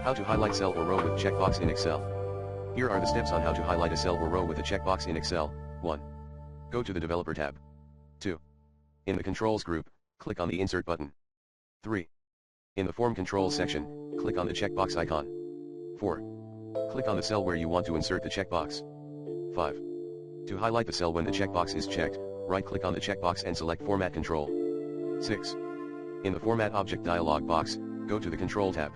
How to highlight cell or row with checkbox in Excel. Here are the steps on how to highlight a cell or row with a checkbox in Excel. 1. Go to the Developer tab. 2. In the Controls group, click on the Insert button. 3. In the Form Controls section, click on the checkbox icon. 4. Click on the cell where you want to insert the checkbox. 5. To highlight the cell when the checkbox is checked, right-click on the checkbox and select Format Control. 6. In the Format Object dialog box, go to the Control tab.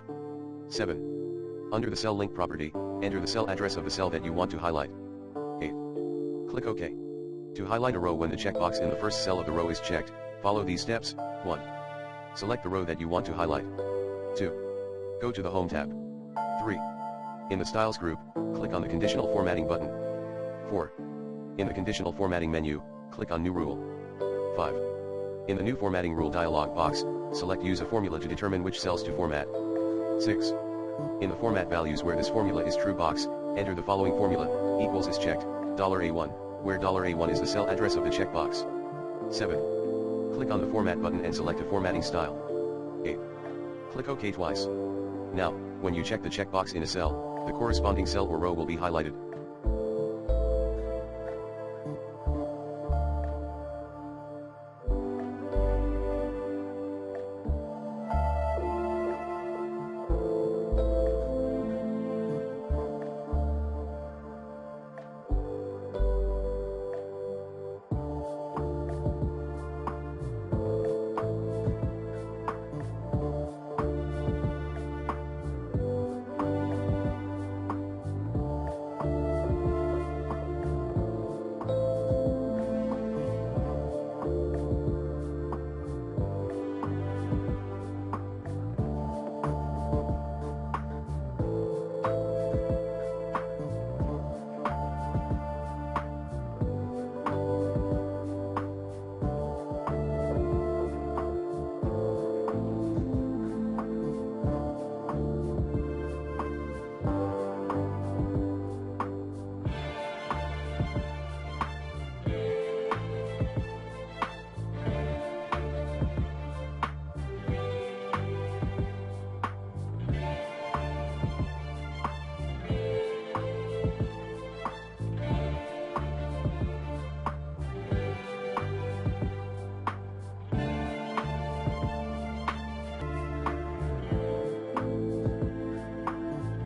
7. Under the cell link property, enter the cell address of the cell that you want to highlight. 8. Click OK. To highlight a row when the checkbox in the first cell of the row is checked, follow these steps. 1. Select the row that you want to highlight. 2. Go to the Home tab. 3. In the Styles group, click on the Conditional Formatting button. 4. In the Conditional Formatting menu, click on New Rule. 5. In the New Formatting Rule dialog box, select Use a formula to determine which cells to format. 6. In the Format Values where this formula is true box, enter the following formula, equals is checked, $A1, where $A1 is the cell address of the checkbox. 7. Click on the Format button and select a formatting style. 8. Click OK twice. Now, when you check the checkbox in a cell, the corresponding cell or row will be highlighted.